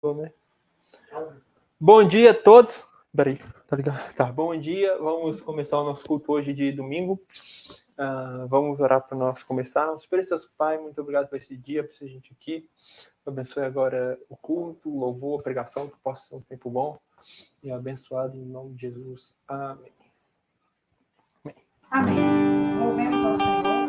Né? Bom dia a todos. Peraí, tá ligado? Tá, bom dia. Vamos começar o nosso culto hoje de domingo. Vamos orar para nós começar. Precioso Pai, muito obrigado por esse dia, por essa gente aqui. Abençoe agora o culto, o louvor, a pregação, que possa ser um tempo bom e abençoado em nome de Jesus. Amém. Amém. Louvemos ao Senhor.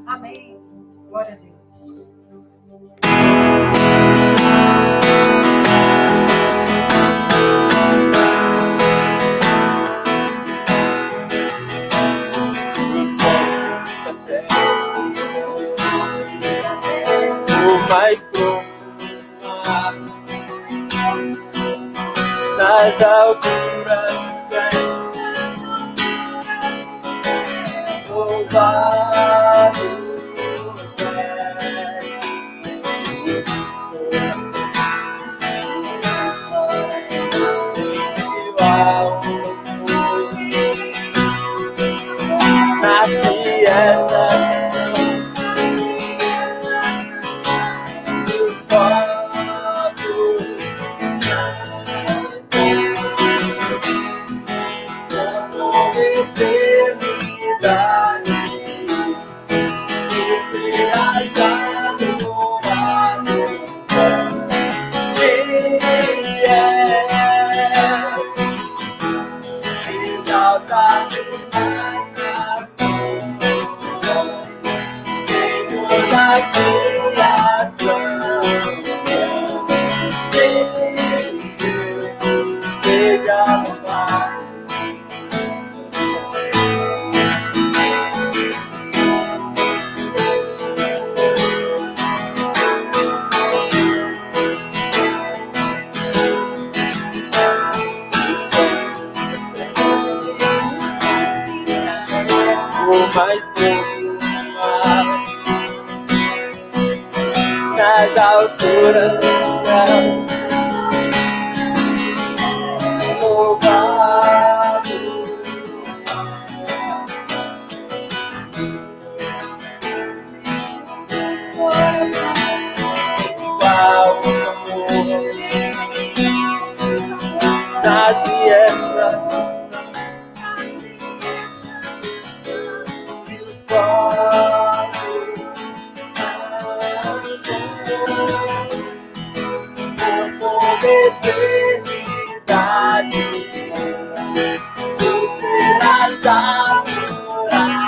Amém. Glória a Deus. Mais profundo nas alturas louvado nasce essa o mais boa nas alturas do céu. Louvado igual amor nasce essa e os povos por eternidade tu serás adorado.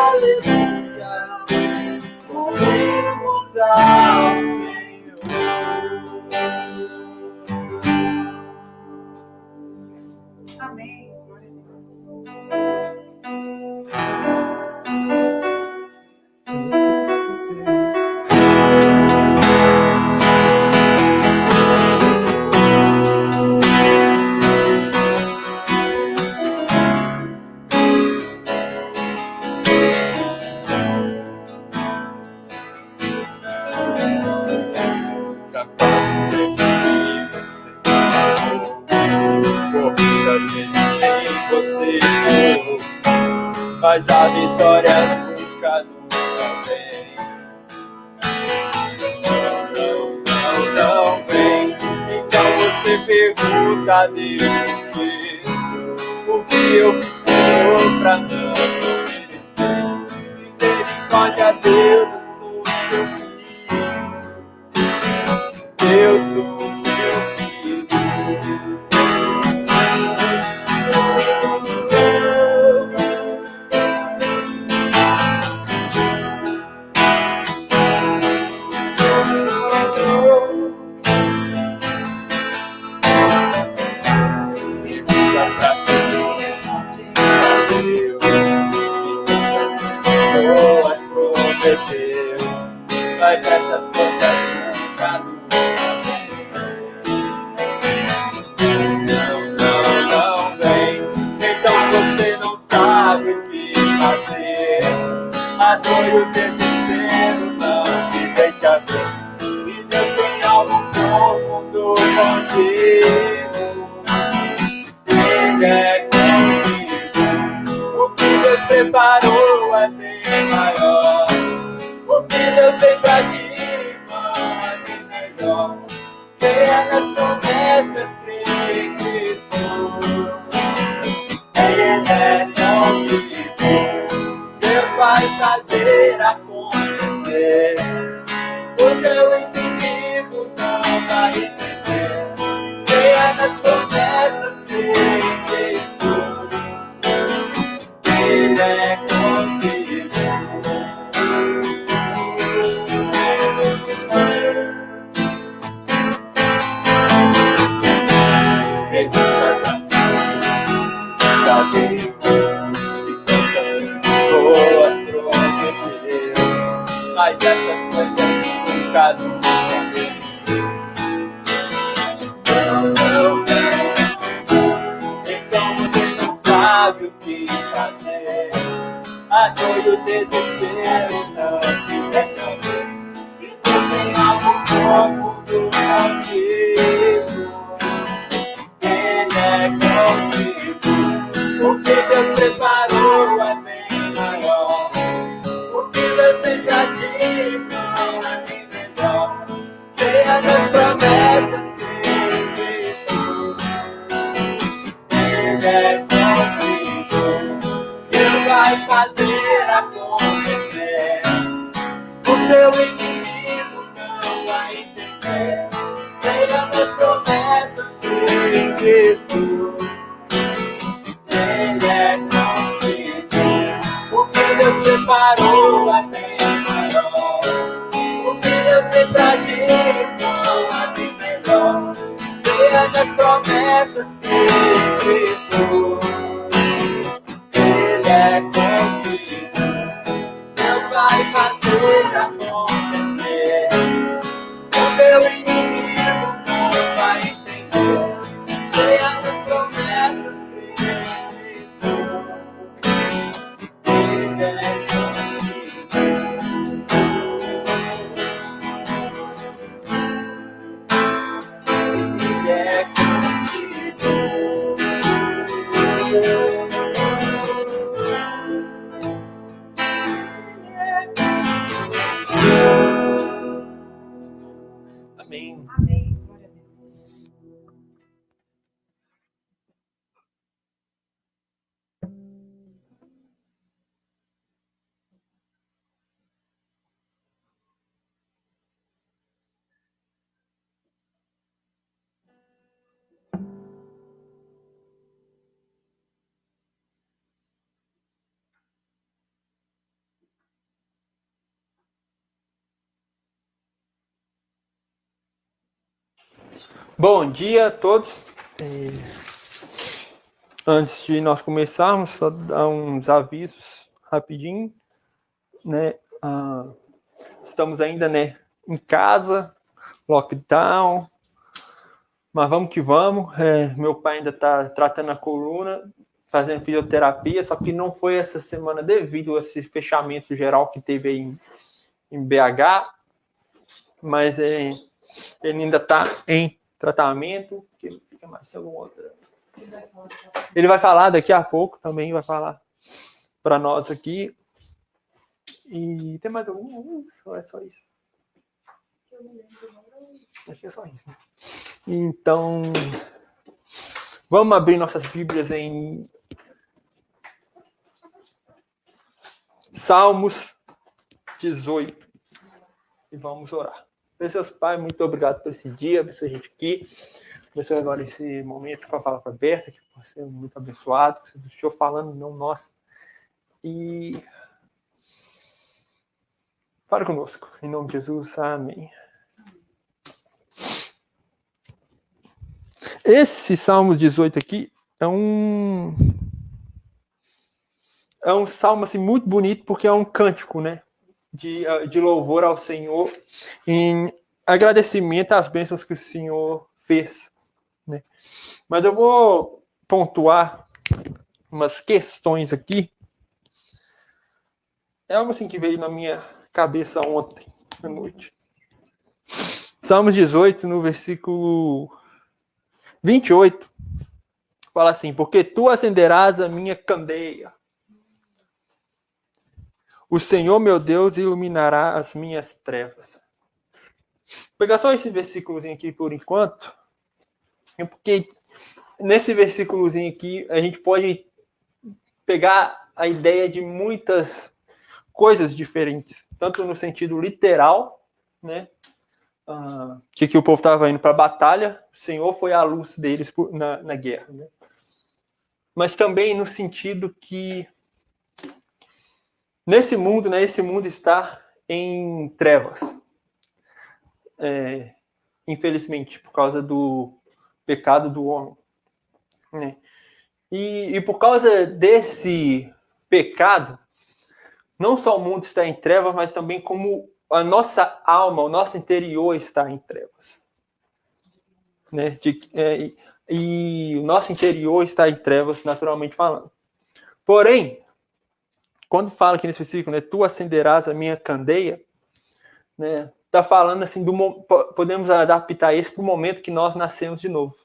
Aleluia. Louvemos ao Senhor. Amém. Glória a Deus. Já faço de você, muitas vezes sem você for, mas a vitória nunca vem. Não vem. Então você pergunta a Deus o que eu fiz, Senhor, pra não merecer. Misericórdia a Deus, eu sou teu filho. Pergunta pra Deus, boas prometeu, mas essas coisas nunca não vem. Então você não sabe o que fazer. A dor e o desespero não te deixa ver. E Deus tem algo profundo contigo. Ele é contigo. O que Deus preparou é bem maior. O que Deus tem pra ti, irmão, é bem melhor. Creia nas promessas, creia em Cristo. Ele é contigo. Deus vai fazer acontecer. O teu inimigo não vai entender. Creia nas promessas, creia em Cristo. Ele é contigo. Sabe que tantas boas prometeu, mas essas coisas nunca vem. Não vem. Então você não sabe o que fazer. A dor e o desespero não te deixam ver. E Deus tem algo profundo contigo. Ele é contigo. O que Deus preparou é bem maior. O que Deus tem pra ti não é bem melhor. Creia nas promessas que Cristo. Ele é contigo. Deus vai fazer acontecer. O teu inimigo não vai entender. Creia nas promessas que Cristo. Ele é contigo. O que Deus preparou é bem maior. O que Deus tem pra ti não é bem melhor. Creia nas promessas que Cristo. Ele é contigo. Deus vai fazer acontecer. O teu inimigo não vai entender. Creia nas promessas que Cristo. Ele é contigo. Ele é contigo. Bom dia a todos. Antes de nós começarmos, só dar uns avisos rapidinho, né? Estamos ainda, né, em casa, lockdown, mas vamos que vamos. Meu pai ainda está tratando a coluna, fazendo fisioterapia, só que não foi essa semana devido a esse fechamento geral que teve aí em BH, mas ele ainda está em tratamento. Que mais? Tem alguma outra? Ele vai falar daqui a pouco também, vai falar para nós aqui. E tem mais algum? Ou é só isso? Acho que é só isso. Né? Então, vamos abrir nossas Bíblias em Salmos 18 e vamos orar. Seus Pai, muito obrigado por esse dia, abençoe a gente aqui, abençoe agora esse momento com a palavra aberta, que pode ser muito abençoado, que você deixou falando, não nossa. E fale conosco, em nome de Jesus, amém. Esse Salmo 18 aqui é um salmo assim, muito bonito, porque é um cântico, né? De louvor ao Senhor, em agradecimento às bênçãos que o Senhor fez. Né? Mas eu vou pontuar umas questões aqui. É algo assim que veio na minha cabeça ontem à noite. Salmos 18, no versículo 28, fala assim: porque tu acenderás a minha candeia. O Senhor, meu Deus, iluminará as minhas trevas. Vou pegar só esse versículozinho aqui por enquanto, porque nesse versículozinho aqui a gente pode pegar a ideia de muitas coisas diferentes, tanto no sentido literal, né? Que o povo estava indo para a batalha, o Senhor foi a luz deles na guerra, né? Mas também no sentido que nesse mundo, né, esse mundo está em trevas. Infelizmente, por causa do pecado do homem. Né? E por causa desse pecado, não só o mundo está em trevas, mas também como a nossa alma, o nosso interior está em trevas. Né? E o nosso interior está em trevas, naturalmente falando. Porém, quando fala aqui nesse versículo, né, tu acenderás a minha candeia, né, está falando assim, podemos adaptar isso para o momento que nós nascemos de novo.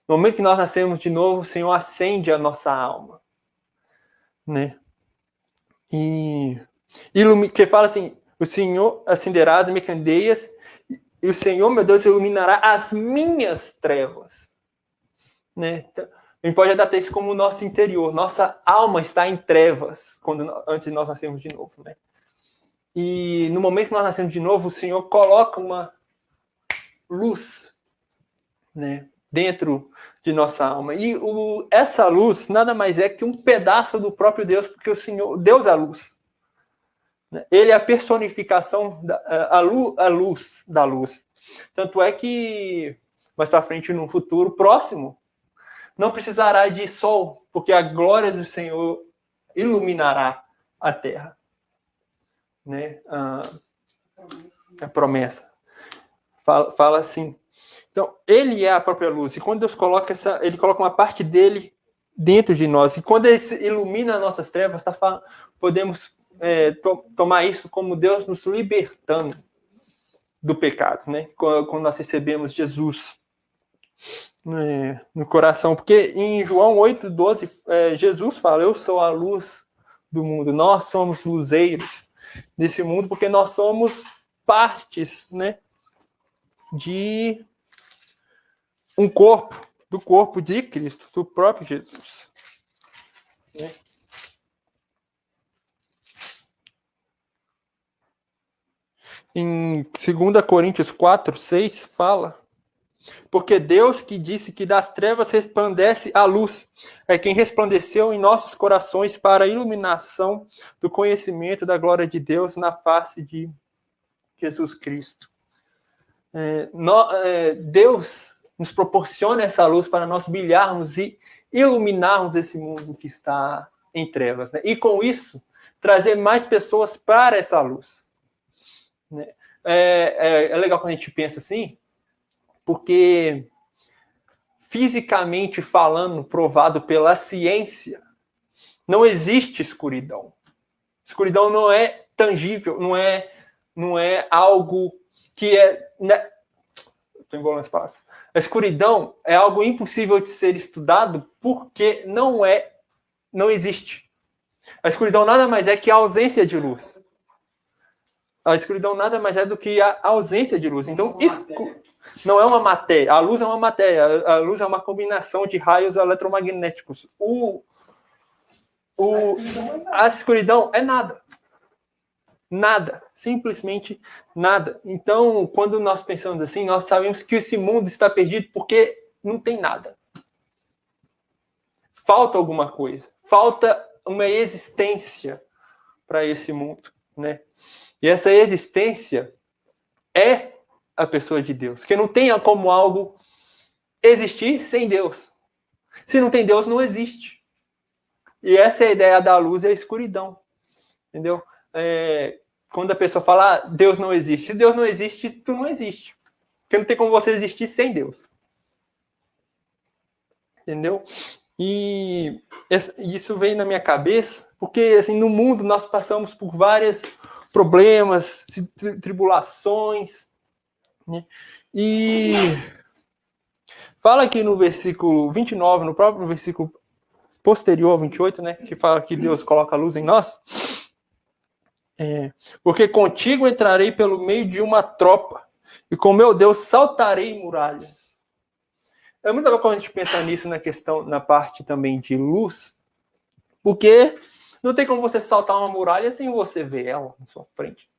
No momento que nós nascemos de novo, o Senhor acende a nossa alma. Né? E que fala assim, o Senhor acenderá as minhas candeias e o Senhor, meu Deus, iluminará as minhas trevas. Né? Então, a gente pode adaptar isso como o nosso interior. Nossa alma está em trevas antes de nós nascermos de novo. Né? E no momento que nós nascemos de novo, o Senhor coloca uma luz, né, dentro de nossa alma. E essa luz nada mais é que um pedaço do próprio Deus, porque o Senhor, Deus é a luz. Ele é a personificação, a luz da luz. Tanto é que, mais para frente, num futuro próximo, não precisará de sol, porque a glória do Senhor iluminará a terra. Né? A promessa. Fala assim. Então, ele é a própria luz. E quando Deus coloca ele coloca uma parte dele dentro de nós. E quando ele ilumina as nossas trevas, podemos tomar isso como Deus nos libertando do pecado, né? Quando nós recebemos Jesus no coração. Porque em João 8,12, Jesus fala: eu sou a luz do mundo. Nós somos luzeiros desse mundo, porque nós somos partes, né, de um corpo, do corpo de Cristo, do próprio Jesus. Né? Em 2 Coríntios 4:6 fala: porque Deus que disse que das trevas resplandece a luz, é quem resplandeceu em nossos corações para a iluminação do conhecimento da glória de Deus na face de Jesus Cristo. Deus nos proporciona essa luz para nós brilharmos e iluminarmos esse mundo que está em trevas, né? E com isso, trazer mais pessoas para essa luz, né? É legal quando a gente pensa assim, porque fisicamente falando, provado pela ciência, não existe escuridão. Escuridão não é tangível, não é algo que é... Né? Estou embolando as palavras. A escuridão é algo impossível de ser estudado porque não existe. A escuridão nada mais é que a ausência de luz. A escuridão nada mais é do que a ausência de luz. Então, isso não é uma matéria. A luz é uma matéria. A luz é uma combinação de raios eletromagnéticos. A escuridão é nada. Nada. Simplesmente nada. Então, quando nós pensamos assim, nós sabemos que esse mundo está perdido porque não tem nada. Falta alguma coisa. Falta uma existência para esse mundo, né? E essa existência é a pessoa de Deus, que não tenha como algo existir sem Deus. Se não tem Deus, não existe. E essa é a ideia da luz e a escuridão, entendeu? Quando a pessoa fala, Deus não existe. Se Deus não existe, tu não existe. Porque não tem como você existir sem Deus. Entendeu? E isso veio na minha cabeça, porque assim, no mundo nós passamos por vários problemas, tribulações, né? E fala aqui no versículo 29, no próprio versículo posterior ao 28, né, que fala que Deus coloca a luz em nós. Porque contigo entrarei pelo meio de uma tropa, e com meu Deus saltarei muralhas. É muito legal quando a gente pensa nisso na parte também de luz, porque não tem como você saltar uma muralha sem você ver ela na sua frente.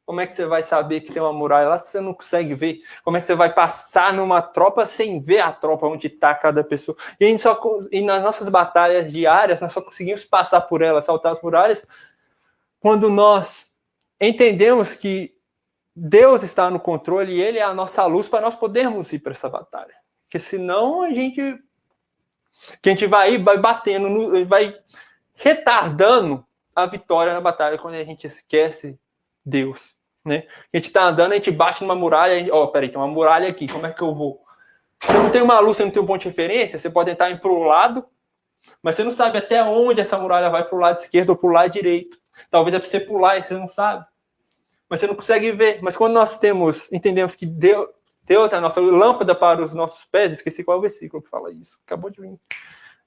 Como é que você vai saber que tem uma muralha lá se você não consegue ver? Como é que você vai passar numa tropa sem ver a tropa onde está cada pessoa? E nas nossas batalhas diárias, nós só conseguimos passar por ela, saltar as muralhas, quando nós entendemos que Deus está no controle e Ele é a nossa luz para nós podermos ir para essa batalha. Porque senão a gente vai batendo, vai retardando a vitória na batalha quando a gente esquece Deus, né? A gente está andando, a gente bate numa muralha, peraí, tem uma muralha aqui, como é que eu vou? Você não tem uma luz, você não tem um ponto de referência, você pode tentar ir para o lado, mas você não sabe até onde essa muralha vai, para o lado esquerdo ou para o lado direito. Talvez é para você pular e você não sabe. Mas você não consegue ver. Mas quando nós entendemos que Deus é a nossa lâmpada para os nossos pés, esqueci qual é o versículo que fala isso. Acabou de vir.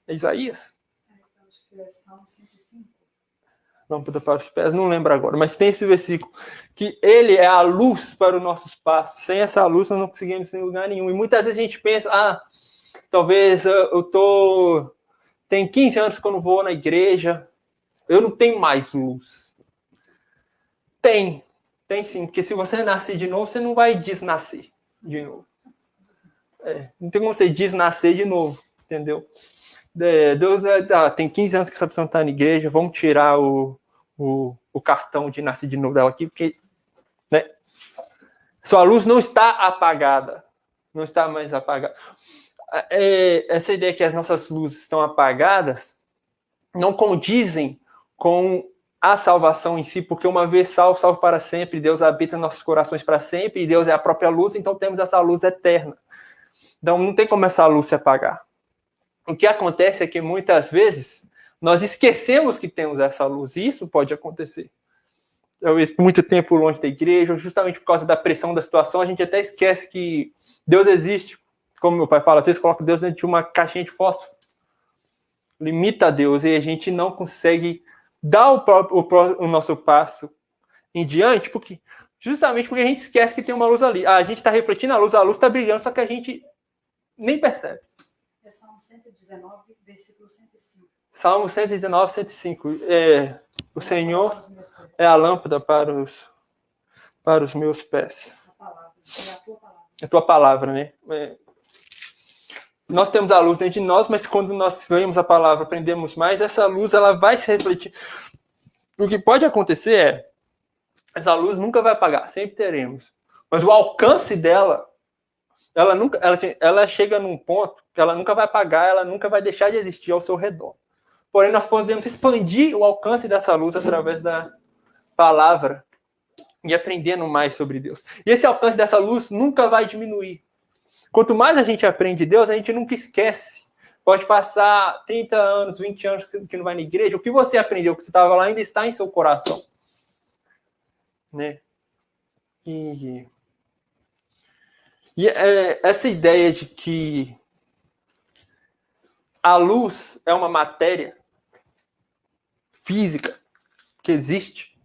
É Isaías? Acho que é Salmo 105. Lâmpada para os pés, não lembro agora, mas tem esse versículo, que ele é a luz para os nossos passos. Sem essa luz nós não conseguimos ir em lugar nenhum. E muitas vezes a gente pensa, talvez tem 15 anos que eu não vou na igreja, eu não tenho mais luz. Tem sim, porque se você nascer de novo, você não vai desnascer de novo. Não tem como você desnascer de novo, entendeu? Deus tem 15 anos que essa pessoa está na igreja, vamos tirar o cartão de nascer de novo dela aqui, porque, né, sua luz não está apagada, não está mais apagada. Essa ideia que as nossas luzes estão apagadas não condizem com a salvação em si, porque uma vez salvo para sempre, Deus habita em nossos corações para sempre, e Deus é a própria luz, então temos essa luz eterna. Então não tem como essa luz se apagar. O que acontece é que muitas vezes nós esquecemos que temos essa luz, e isso pode acontecer. Talvez por muito tempo longe da igreja, justamente por causa da pressão da situação, a gente até esquece que Deus existe. Como meu pai fala, às vezes coloca Deus dentro de uma caixinha de fósforo. Limita a Deus e a gente não consegue dar o nosso passo em diante, justamente porque a gente esquece que tem uma luz ali. A gente está refletindo a luz está brilhando, só que a gente nem percebe. É Salmo 119, versículo 105. Salmo 119, 105. O Senhor é a lâmpada para os meus pés. A palavra, é a tua palavra. É a tua palavra, né? Nós temos a luz dentro de nós, mas quando nós lemos a palavra, aprendemos mais, essa luz ela vai se refletir. O que pode acontecer essa luz nunca vai apagar, sempre teremos. Mas o alcance dela, ela chega num ponto que ela nunca vai apagar, ela nunca vai deixar de existir ao seu redor. Porém, nós podemos expandir o alcance dessa luz através da palavra e aprendendo mais sobre Deus. E esse alcance dessa luz nunca vai diminuir. Quanto mais a gente aprende Deus, a gente nunca esquece. Pode passar 30 anos, 20 anos que não vai na igreja. O que você aprendeu, que você estava lá, ainda está em seu coração. Né? E essa ideia de que a luz é uma matéria física que existe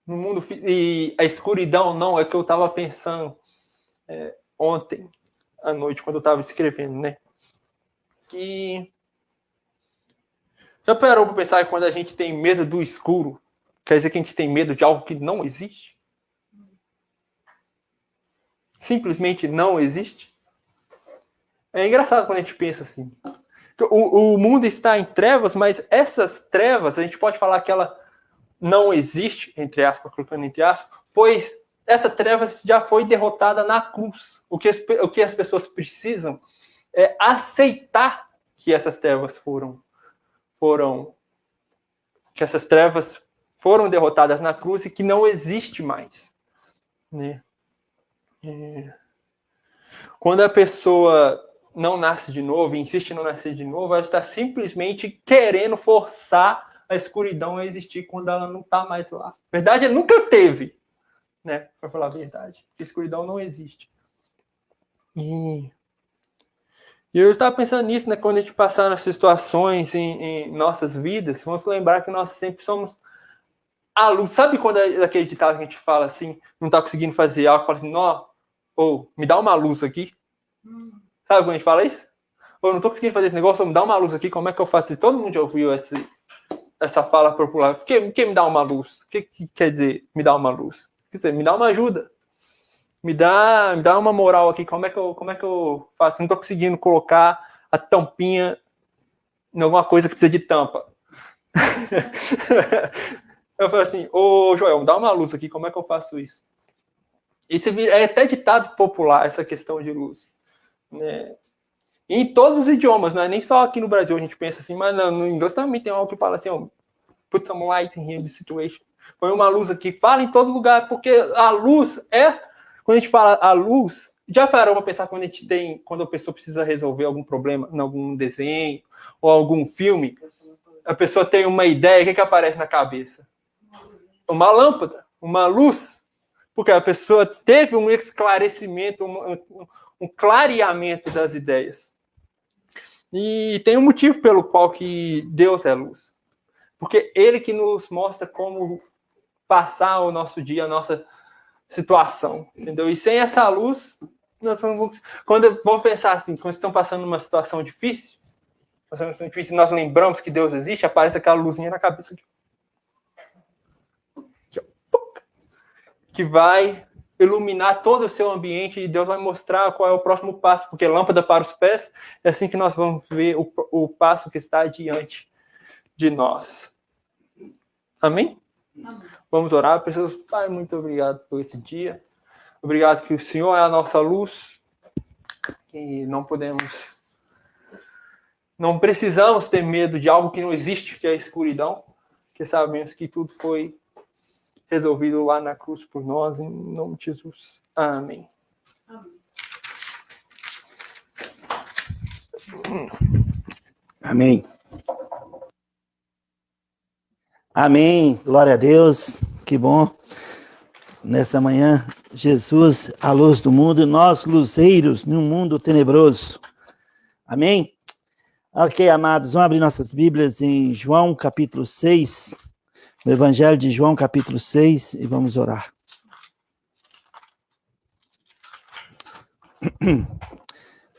no mundo e a escuridão não, é que eu estava pensando ontem à noite, quando eu estava escrevendo, né? E já parou para pensar que quando a gente tem medo do escuro, quer dizer que a gente tem medo de algo que não existe? Simplesmente não existe? É engraçado quando a gente pensa assim. O mundo está em trevas, mas essas trevas, a gente pode falar que ela não existe, entre aspas, colocando entre aspas, pois essa treva já foi derrotada na cruz. O que as pessoas precisam é aceitar que essas trevas que essas trevas foram derrotadas na cruz e que não existe mais. Né? Quando a pessoa não nasce de novo, insiste em não nascer de novo, ela está simplesmente querendo forçar a escuridão a existir quando ela não está mais lá. Na verdade, ela nunca teve, né? Para falar a verdade. A escuridão não existe. E eu estava pensando nisso, né? Quando a gente passar nas situações em nossas vidas, vamos lembrar que nós sempre somos a luz. Sabe quando é aquele ditado que a gente fala assim, não está conseguindo fazer algo, fala assim, me dá uma luz aqui. Sabe quando a gente fala isso? Ou não estou conseguindo fazer esse negócio, me dá uma luz aqui, como é que eu faço isso? Todo mundo já ouviu essa fala popular. O que me dá uma luz? O que quer dizer me dá uma luz? Quer dizer, me dá uma ajuda. Me dá uma moral aqui, como é que eu faço? Não estou conseguindo colocar a tampinha em alguma coisa que precisa de tampa. Eu falo assim, Joel, me dá uma luz aqui, como é que eu faço isso? Isso é até ditado popular, essa questão de luz. Né? Em todos os idiomas, não é nem só aqui no Brasil a gente pensa assim, mas no inglês também tem algo que fala assim, put some light in here, the situation. Põe uma luz aqui, fala em todo lugar, porque a luz quando a gente fala a luz, já parou para pensar quando a pessoa precisa resolver algum problema em algum desenho ou algum filme, a pessoa tem uma ideia, o que aparece na cabeça? Uma lâmpada, uma luz, porque a pessoa teve um esclarecimento, um clareamento das ideias. E tem um motivo pelo qual que Deus é luz. Porque Ele que nos mostra como passar o nosso dia, a nossa situação. Entendeu? E sem essa luz, quando vamos pensar assim, quando estão passando uma situação difícil, nós lembramos que Deus existe, aparece aquela luzinha na cabeça que vai iluminar todo o seu ambiente e Deus vai mostrar qual é o próximo passo, porque lâmpada para os pés é assim que nós vamos ver o passo que está diante de nós. Amém? Amém. Vamos orar. Pessoas, Pai, muito obrigado por esse dia. Obrigado que o Senhor é a nossa luz e não precisamos ter medo de algo que não existe, que é a escuridão, porque sabemos que tudo foi resolvido lá na cruz por nós, em nome de Jesus. Amém. Amém. Amém. Glória a Deus. Que bom. Nessa manhã, Jesus, a luz do mundo, nós luzeiros num mundo tenebroso. Amém? Ok, amados, vamos abrir nossas Bíblias em João capítulo 6, no Evangelho de João capítulo 6, e vamos orar.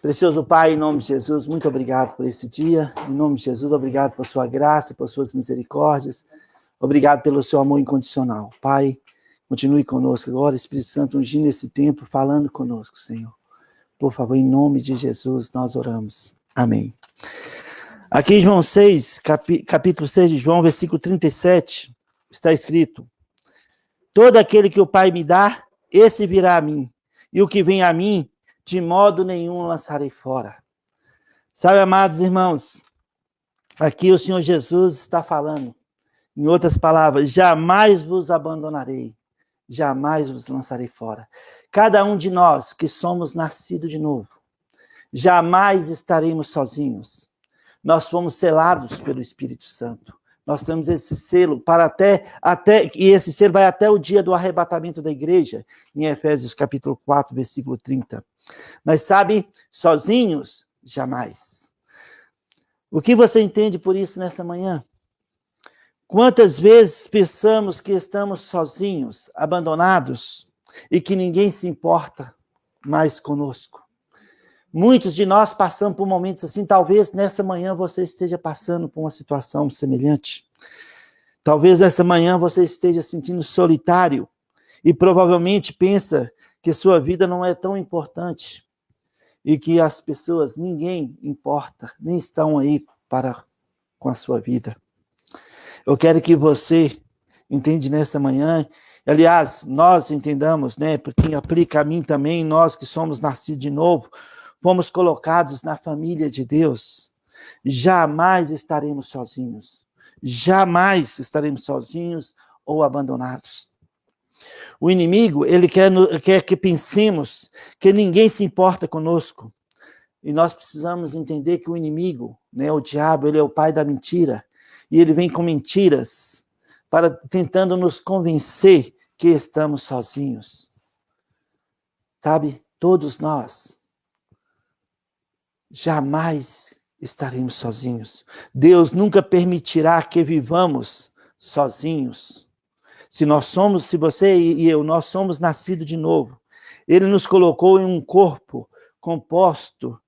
Precioso Pai, em nome de Jesus, muito obrigado por esse dia. Em nome de Jesus, obrigado por sua graça, por suas misericórdias. Obrigado pelo seu amor incondicional. Pai, continue conosco agora, Espírito Santo, ungindo esse tempo, falando conosco, Senhor. Por favor, em nome de Jesus, nós oramos. Amém. Aqui em João 6, capítulo 6 de João, versículo 37, está escrito: todo aquele que o Pai me dá, esse virá a mim, e o que vem a mim, de modo nenhum lançarei fora. Sabe, amados irmãos, aqui o Senhor Jesus está falando, em outras palavras, jamais vos abandonarei, jamais vos lançarei fora. Cada um de nós que somos nascidos de novo, jamais estaremos sozinhos. Nós fomos selados pelo Espírito Santo. Nós temos esse selo para e esse selo vai até o dia do arrebatamento da igreja, em Efésios capítulo 4, versículo 30. Mas sabe, sozinhos, jamais. O que você entende por isso nessa manhã? Quantas vezes pensamos que estamos sozinhos, abandonados, e que ninguém se importa mais conosco? Muitos de nós passamos por momentos assim, talvez nessa manhã você esteja passando por uma situação semelhante. Talvez nessa manhã você esteja sentindo solitário e provavelmente pensa que sua vida não é tão importante e que as pessoas, ninguém importa, nem estão aí com a sua vida. Eu quero que você entenda nessa manhã, aliás, nós entendamos, né, porque aplica a mim também, nós que somos nascidos de novo, fomos colocados na família de Deus, jamais estaremos sozinhos. Jamais estaremos sozinhos ou abandonados. O inimigo, ele quer que pensemos que ninguém se importa conosco. E nós precisamos entender que o inimigo, né, o diabo, ele é o pai da mentira. E ele vem com mentiras, tentando nos convencer que estamos sozinhos. Sabe, todos nós jamais estaremos sozinhos. Deus nunca permitirá que vivamos sozinhos. Se você e eu, nós somos nascidos de novo. Ele nos colocou em um corpo composto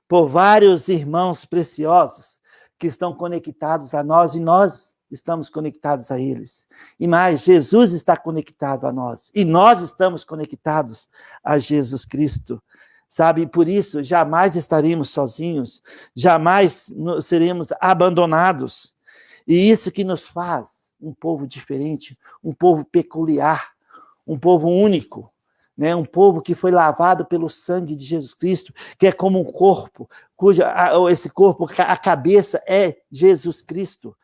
por vários irmãos preciosos que estão conectados a nós e nós estamos conectados a eles. E mais, Jesus está conectado a nós. E nós estamos conectados a Jesus Cristo. Sabe, por isso, jamais estaremos sozinhos. Jamais seremos abandonados. E isso que nos faz um povo diferente, um povo peculiar, um povo único. Né, um povo que foi lavado pelo sangue de Jesus Cristo, que é como um corpo, esse corpo, a cabeça é Jesus Cristo.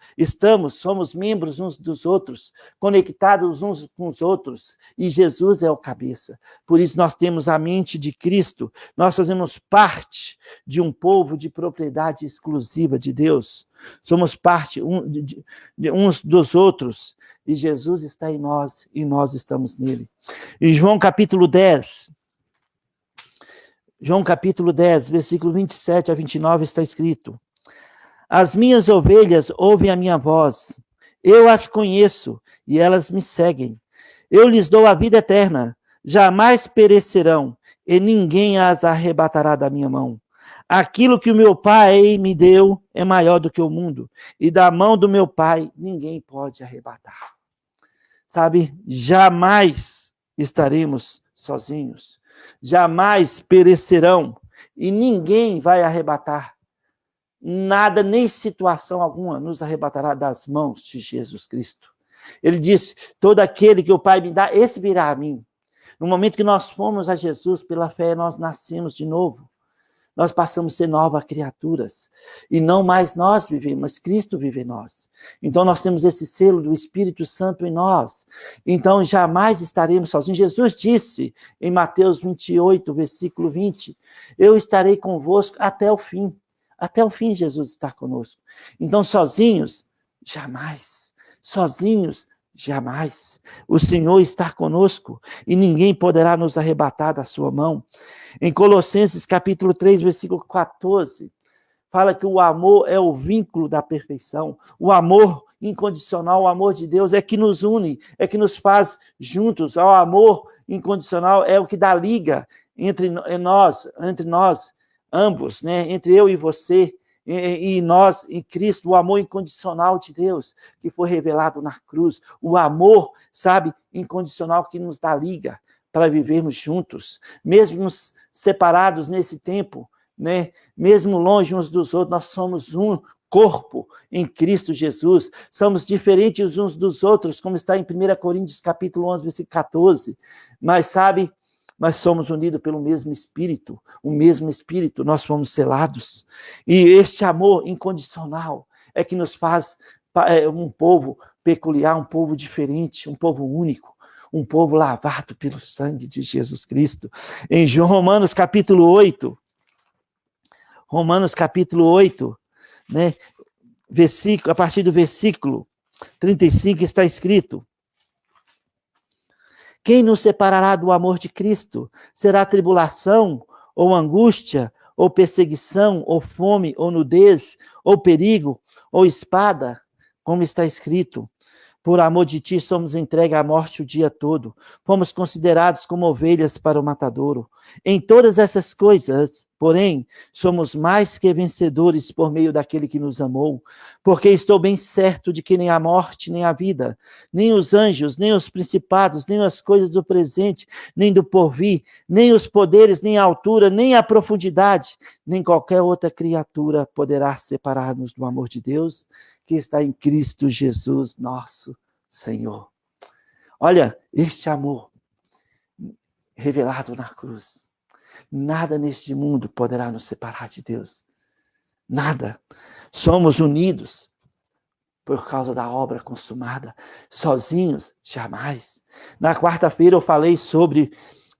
Somos membros uns dos outros, conectados uns com os outros, e Jesus é o cabeça. Por isso nós temos a mente de Cristo, nós fazemos parte de um povo de propriedade exclusiva de Deus. Somos parte de uns dos outros, e Jesus está em nós, e nós estamos nele. Em João capítulo 10, versículo 27 a 29, está escrito: As minhas ovelhas ouvem a minha voz, eu as conheço, e elas me seguem. Eu lhes dou a vida eterna, jamais perecerão, e ninguém as arrebatará da minha mão. Aquilo que o meu Pai me deu é maior do que o mundo, e da mão do meu Pai ninguém pode arrebatar. Sabe, jamais estaremos sozinhos, jamais perecerão, e ninguém vai arrebatar. Nada, nem situação alguma, nos arrebatará das mãos de Jesus Cristo. Ele disse: todo aquele que o Pai me dá, esse virá a mim. No momento que nós fomos a Jesus pela fé, nós nascemos de novo. Nós passamos a ser novas criaturas. E não mais nós vivemos, mas Cristo vive em nós. Então nós temos esse selo do Espírito Santo em nós. Então jamais estaremos sozinhos. Jesus disse em Mateus 28, versículo 20, eu estarei convosco até o fim. Até o fim Jesus está conosco. Então sozinhos, jamais. Sozinhos, jamais. O Senhor está conosco e ninguém poderá nos arrebatar da sua mão. Em Colossenses capítulo 3, versículo 14, fala que o amor é o vínculo da perfeição. O amor incondicional, o amor de Deus é que nos une, é que nos faz juntos. O amor incondicional é o que dá liga entre nós ambos, né? Entre eu e você, e nós em Cristo, o amor incondicional de Deus que foi revelado na cruz, o amor, sabe, incondicional que nos dá liga para vivermos juntos, mesmo separados nesse tempo, né? Mesmo longe uns dos outros, nós somos um corpo em Cristo Jesus. Somos diferentes uns dos outros, como está em 1 Coríntios capítulo 11, versículo 14. Mas sabe, mas somos unidos pelo mesmo Espírito, o mesmo Espírito, nós fomos selados. E este amor incondicional é que nos faz um povo peculiar, um povo diferente, um povo único, um povo lavado pelo sangue de Jesus Cristo. Em Romanos capítulo 8, né, a partir do versículo 35 está escrito: quem nos separará do amor de Cristo? Será tribulação, ou angústia, ou perseguição, ou fome, ou nudez, ou perigo, ou espada? Como está escrito: por amor de ti somos entregues à morte o dia todo. Fomos considerados como ovelhas para o matadouro. Em todas essas coisas, porém, somos mais que vencedores por meio daquele que nos amou. Porque estou bem certo de que nem a morte, nem a vida, nem os anjos, nem os principados, nem as coisas do presente, nem do porvir, nem os poderes, nem a altura, nem a profundidade, nem qualquer outra criatura poderá separar-nos do amor de Deus, que está em Cristo Jesus, nosso Senhor. Olha, este amor revelado na cruz. Nada neste mundo poderá nos separar de Deus. Nada. Somos unidos por causa da obra consumada. Sozinhos, jamais. Na quarta-feira eu falei sobre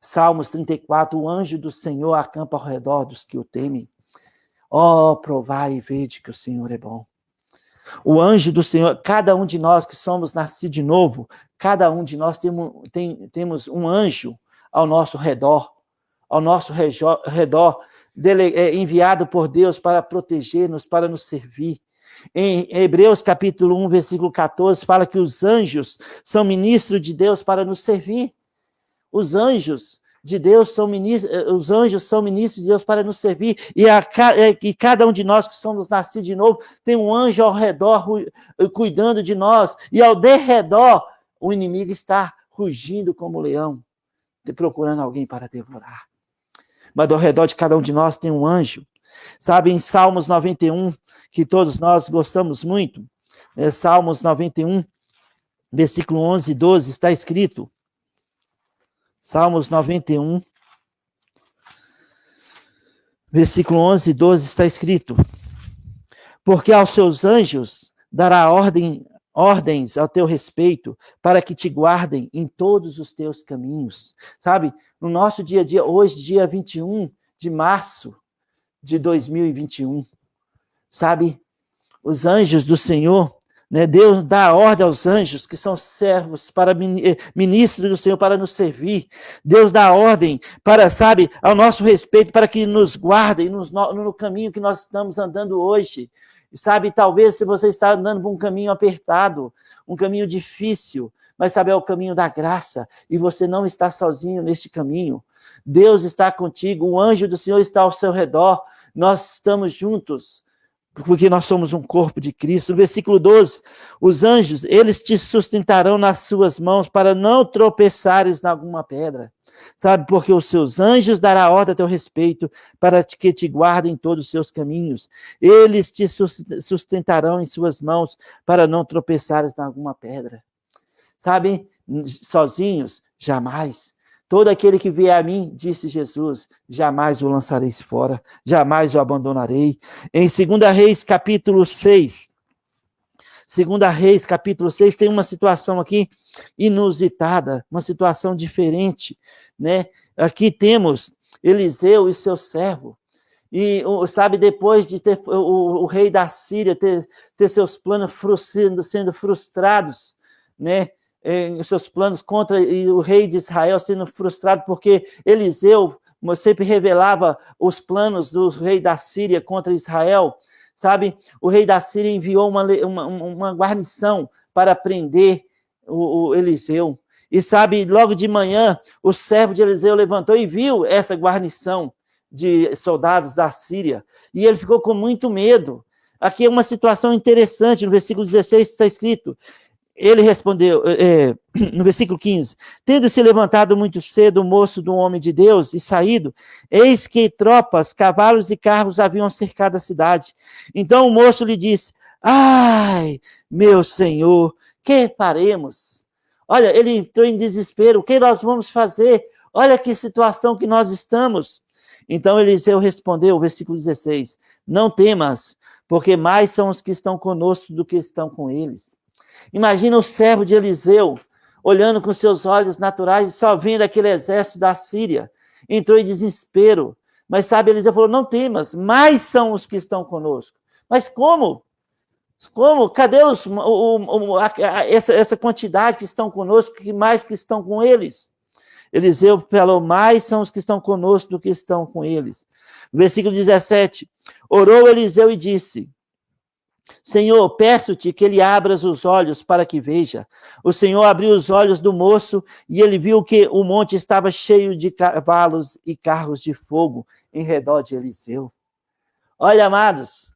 Salmos 34, o anjo do Senhor acampa ao redor dos que o temem. Oh, provai e vede que o Senhor é bom. O anjo do Senhor, cada um de nós que somos nascidos de novo, cada um de nós temos um anjo ao nosso redor, enviado por Deus para proteger-nos, para nos servir. Em Hebreus capítulo 1, versículo 14, fala que os anjos são ministros de Deus para nos servir. Os anjos de Deus são ministros de Deus para nos servir, e cada um de nós que somos nascidos de novo tem um anjo ao redor cuidando de nós, e ao derredor o inimigo está rugindo como leão, procurando alguém para devorar. Mas ao redor de cada um de nós tem um anjo. Sabe, em Salmos 91, que todos nós gostamos muito, Salmos 91, versículo 11 e 12, está escrito, Salmos 91, versículo 11 e 12 está escrito: porque aos seus anjos dará ordens ao teu respeito, para que te guardem em todos os teus caminhos. Sabe, no nosso dia a dia, hoje, dia 21 de março de 2021, sabe, os anjos do Senhor, né, Deus dá ordem aos anjos, que são servos, para ministros do Senhor, para nos servir. Deus dá ordem para, sabe, ao nosso respeito, para que nos guardem no caminho que nós estamos andando hoje. Sabe, talvez se você está andando por um caminho apertado, um caminho difícil, mas sabe, é o caminho da graça, e você não está sozinho neste caminho. Deus está contigo, o anjo do Senhor está ao seu redor, nós estamos juntos, porque nós somos um corpo de Cristo. No versículo 12, os anjos, eles te sustentarão nas suas mãos para não tropeçares em alguma pedra. Sabe, porque os seus anjos dará ordem a teu respeito para que te guardem em todos os seus caminhos. Eles te sustentarão em suas mãos para não tropeçares em alguma pedra. Sabe, sozinhos, jamais. Todo aquele que vier a mim, disse Jesus, jamais o lançareis fora, jamais o abandonarei. Em 2 Reis, capítulo 6, 2 Reis, capítulo 6, tem uma situação aqui inusitada, uma situação diferente, né? Aqui temos Eliseu e seu servo. E, sabe, depois de ter o rei da Síria ter seus planos sendo frustrados, né? Os seus planos contra o rei de Israel sendo frustrado, porque Eliseu sempre revelava os planos do rei da Síria contra Israel. Sabe, o rei da Síria enviou uma guarnição para prender o Eliseu. E sabe, logo de manhã, o servo de Eliseu levantou e viu essa guarnição de soldados da Síria. E ele ficou com muito medo. Aqui é uma situação interessante, no versículo 16 está escrito: ele respondeu, no versículo 15, tendo se levantado muito cedo o moço do homem de Deus e saído, eis que tropas, cavalos e carros haviam cercado a cidade. Então o moço lhe disse, ai, meu senhor, que faremos? Olha, ele entrou em desespero, o que nós vamos fazer? Olha que situação que nós estamos. Então Eliseu respondeu, versículo 16, não temas, porque mais são os que estão conosco do que estão com eles. Imagina o servo de Eliseu, olhando com seus olhos naturais e só vendo aquele exército da Síria. Entrou em desespero. Mas sabe, Eliseu falou, não temas, mais são os que estão conosco. Mas como? Como? Cadê essa quantidade que estão conosco, que mais que estão com eles? Eliseu falou, mais são os que estão conosco do que estão com eles. Versículo 17, orou Eliseu e disse, Senhor, peço-te que ele abra os olhos para que veja. O Senhor abriu os olhos do moço e ele viu que o monte estava cheio de cavalos e carros de fogo em redor de Eliseu. Olha, amados,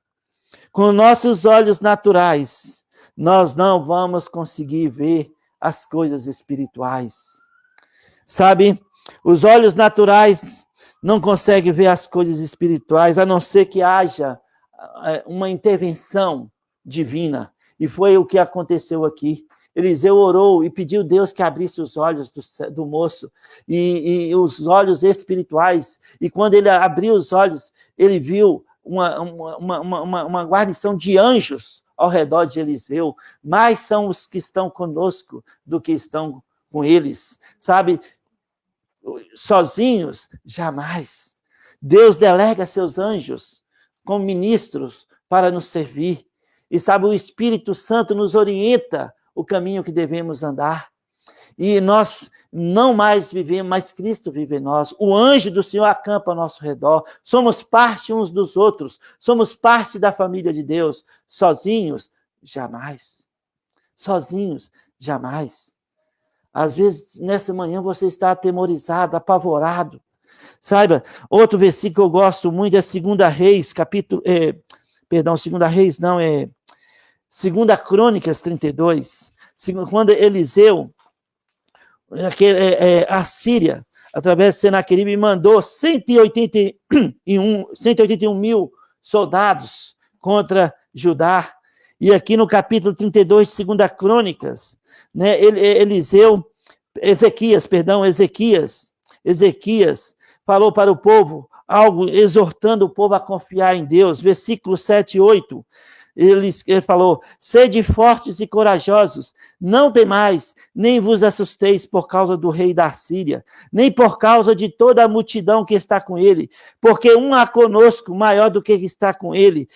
com nossos olhos naturais, nós não vamos conseguir ver as coisas espirituais. Sabe, os olhos naturais não conseguem ver as coisas espirituais, a não ser que haja uma intervenção divina. E foi o que aconteceu aqui. Eliseu orou e pediu a Deus que abrisse os olhos do moço, e os olhos espirituais. E quando ele abriu os olhos, ele viu uma guarnição de anjos ao redor de Eliseu. Mais são os que estão conosco do que estão com eles. Sabe, sozinhos, jamais. Deus delega seus anjos como ministros para nos servir. E sabe, o Espírito Santo nos orienta o caminho que devemos andar. E nós não mais vivemos, mas Cristo vive em nós. O anjo do Senhor acampa ao nosso redor. Somos parte uns dos outros. Somos parte da família de Deus. Sozinhos, jamais. Sozinhos, jamais. Às vezes, nessa manhã, você está atemorizado, apavorado. Saiba, outro versículo que eu gosto muito é 2 Reis, 2 Crônicas 32. Quando Eliseu, a Síria, através de Senaqueribe, mandou 181 mil soldados contra Judá. E aqui no capítulo 32 de 2 Crônicas, né, Ezequias falou para o povo algo, exortando o povo a confiar em Deus. Versículos 7 e 8, ele falou, sede fortes e corajosos, não temais, nem vos assusteis por causa do rei da Síria, nem por causa de toda a multidão que está com ele, porque um há conosco maior do que está com ele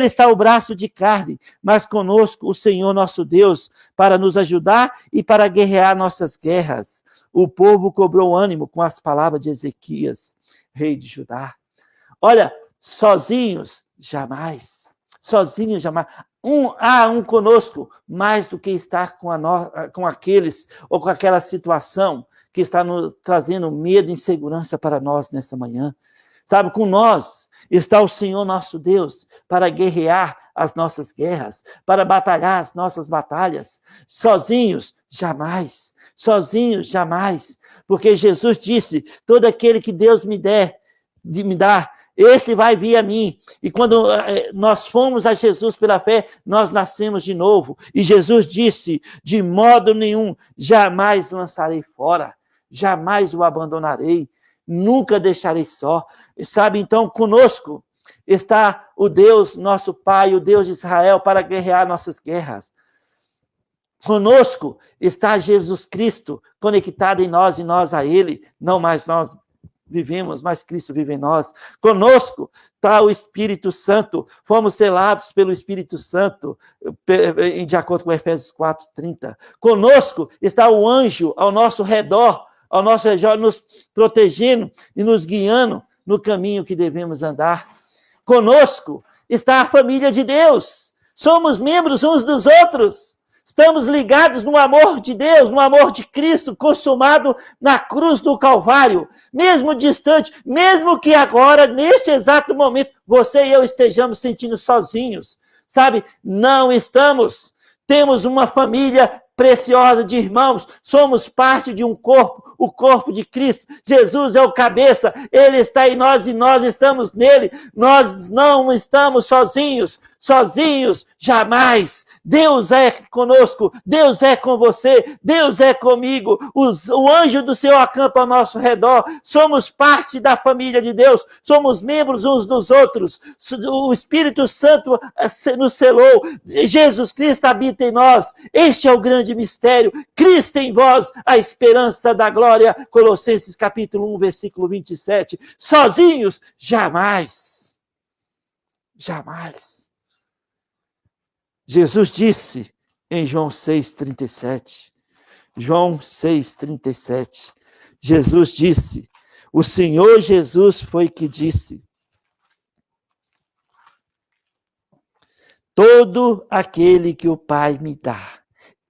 está o braço de carne, mas conosco o Senhor nosso Deus, para nos ajudar e para guerrear nossas guerras. O povo cobrou ânimo com as palavras de Ezequias, rei de Judá. Olha, sozinhos, jamais. Sozinhos, jamais. Há um conosco, mais do que estar com aqueles, ou com aquela situação que está nos trazendo medo e insegurança para nós nessa manhã. Sabe, com nós está o Senhor nosso Deus, para guerrear as nossas guerras, para batalhar as nossas batalhas. Sozinhos, jamais. Sozinhos, jamais. Porque Jesus disse, todo aquele que Deus me dá, esse vai vir a mim. E quando nós fomos a Jesus pela fé, nós nascemos de novo. E Jesus disse, de modo nenhum, jamais lançarei fora, jamais o abandonarei, nunca deixarei só. E sabe, então, conosco está o Deus, nosso Pai, o Deus de Israel, para guerrear nossas guerras. Conosco está Jesus Cristo, conectado em nós e nós a Ele, não mais nós vivemos, mas Cristo vive em nós. Conosco está o Espírito Santo, fomos selados pelo Espírito Santo, de acordo com Efésios 4:30. Conosco está o anjo ao nosso redor, nos protegendo e nos guiando no caminho que devemos andar. Conosco está a família de Deus, somos membros uns dos outros. Estamos ligados no amor de Deus, no amor de Cristo, consumado na cruz do Calvário. Mesmo distante, mesmo que agora, neste exato momento, você e eu estejamos sentindo sozinhos. Sabe? Não estamos. temos uma família preciosa de irmãos, somos parte de um corpo, o corpo de Cristo. Jesus é o cabeça, Ele está em nós e nós estamos nele. Nós não estamos sozinhos jamais. Deus é conosco, Deus é com você, Deus é comigo. O anjo do Senhor acampa ao nosso redor. Somos parte da família de Deus, somos membros uns dos outros. O Espírito Santo nos selou, Jesus Cristo habita em nós. Este é o grande mistério. Cristo em vós, a esperança da glória. Colossenses capítulo 1, versículo 27. Sozinhos, jamais. Jamais. Jesus disse em João 6,37. João 6,37. Jesus disse, o Senhor Jesus foi que disse, todo aquele que o Pai me dá,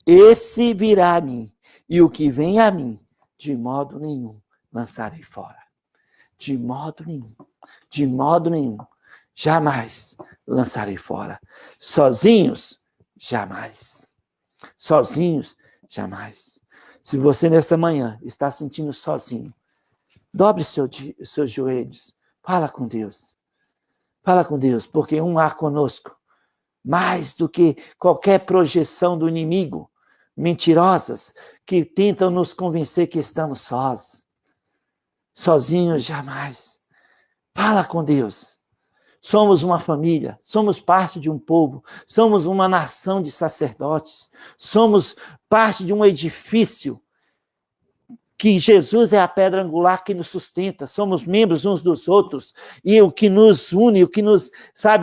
esse virá a mim, e o que vem a mim, de modo nenhum lançarei fora. De modo nenhum, jamais lançarei fora. Sozinhos, jamais. Sozinhos, jamais. Se você nessa manhã está sentindo sozinho, dobre seus joelhos, fala com Deus. Fala com Deus, porque há conosco. Mais do que qualquer projeção do inimigo, mentirosas, que tentam nos convencer que estamos sós. Sozinhos, jamais. Fala com Deus. Somos uma família, somos parte de um povo, somos uma nação de sacerdotes, somos parte de um edifício que Jesus é a pedra angular que nos sustenta, somos membros uns dos outros, e o que nos une, o que nos,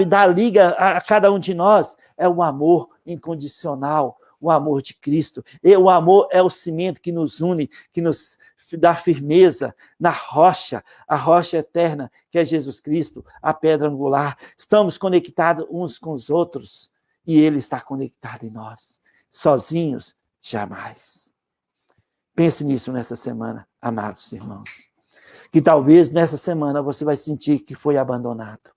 dá liga a cada um de nós, é o amor incondicional, o amor de Cristo. E o amor é o cimento que nos une, que nos dá firmeza na rocha, a rocha eterna, que é Jesus Cristo, a pedra angular. Estamos conectados uns com os outros, e Ele está conectado em nós. Sozinhos, jamais. Pense nisso nessa semana, amados irmãos. Que talvez nessa semana você vai sentir que foi abandonado.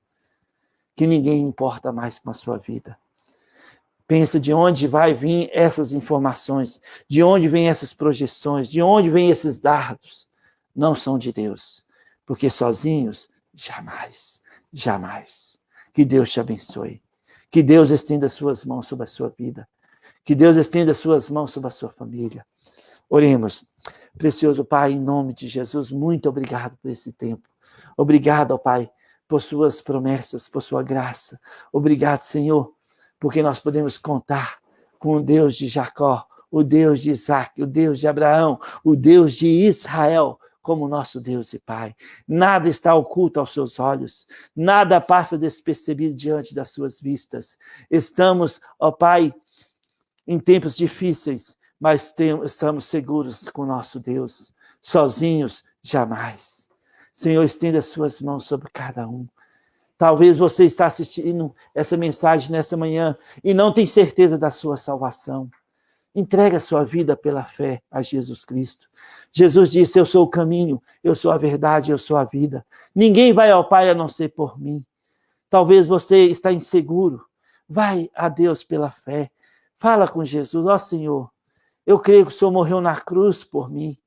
Que ninguém importa mais com a sua vida. Pensa de onde vai vir essas informações, de onde vêm essas projeções, de onde vêm esses dardos. Não são de Deus. Porque sozinhos, jamais, jamais. Que Deus te abençoe. Que Deus estenda suas mãos sobre a sua vida. Que Deus estenda suas mãos sobre a sua família. Oremos. Precioso Pai, em nome de Jesus, muito obrigado por esse tempo. Obrigado, ó Pai, por suas promessas, por sua graça. Obrigado, Senhor, porque nós podemos contar com o Deus de Jacó, o Deus de Isaac, o Deus de Abraão, o Deus de Israel, como nosso Deus e Pai. Nada está oculto aos seus olhos, nada passa despercebido diante das suas vistas. Estamos, ó Pai, em tempos difíceis, mas estamos seguros com o nosso Deus. Sozinhos, jamais. Senhor, estenda as suas mãos sobre cada um. Talvez você está assistindo essa mensagem nessa manhã e não tem certeza da sua salvação. Entrega a sua vida pela fé a Jesus Cristo. Jesus disse, eu sou o caminho, eu sou a verdade, eu sou a vida. Ninguém vai ao Pai a não ser por mim. Talvez você está inseguro. Vai a Deus pela fé. Fala com Jesus, ó Senhor, eu creio que o Senhor morreu na cruz por mim.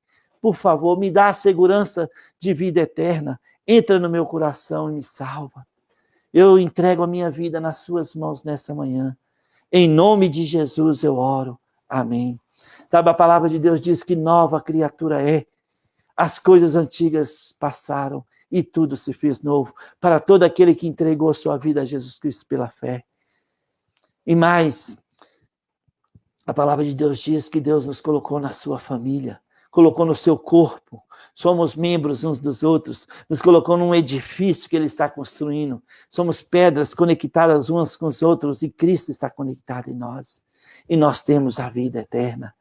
Por favor, me dá a segurança de vida eterna. Entra no meu coração e me salva. Eu entrego a minha vida nas suas mãos nessa manhã. Em nome de Jesus eu oro. Amém. Sabe, a palavra de Deus diz que nova criatura é. As coisas antigas passaram e tudo se fez novo. Para todo aquele que entregou sua vida a Jesus Cristo pela fé. E mais, a palavra de Deus diz que Deus nos colocou na sua família. Colocou no seu corpo, somos membros uns dos outros, nos colocou num edifício que Ele está construindo, somos pedras conectadas umas com os outros e Cristo está conectado em nós, e nós temos a vida eterna,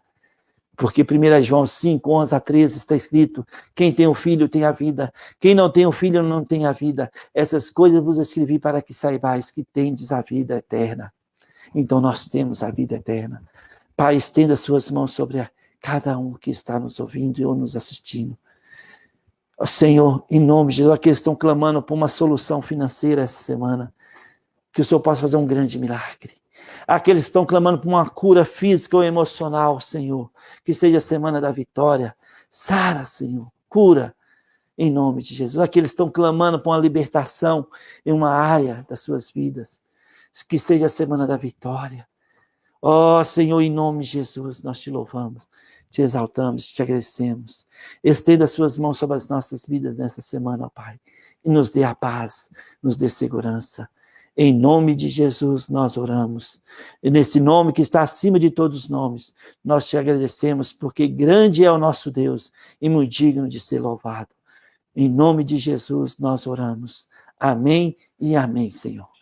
porque 1 João 5, 11 a 13 está escrito, quem tem o Filho tem a vida, quem não tem o Filho não tem a vida, essas coisas vos escrevi para que saibais que tendes a vida eterna, então nós temos a vida eterna. Pai, estenda suas mãos sobre cada um que está nos ouvindo ou nos assistindo. Senhor, em nome de Jesus, aqueles que estão clamando por uma solução financeira essa semana, que o Senhor possa fazer um grande milagre. Aqueles que estão clamando por uma cura física ou emocional, Senhor. Que seja a semana da vitória. Sara, Senhor. Cura. Em nome de Jesus. Aqueles que estão clamando por uma libertação em uma área das suas vidas. Que seja a semana da vitória. Ó Senhor, em nome de Jesus, nós te louvamos, te exaltamos, te agradecemos. Estenda as suas mãos sobre as nossas vidas nessa semana, ó Pai. E nos dê a paz, nos dê segurança. Em nome de Jesus nós oramos. E nesse nome que está acima de todos os nomes, nós te agradecemos, porque grande é o nosso Deus e muito digno de ser louvado. Em nome de Jesus nós oramos. Amém e amém, Senhor.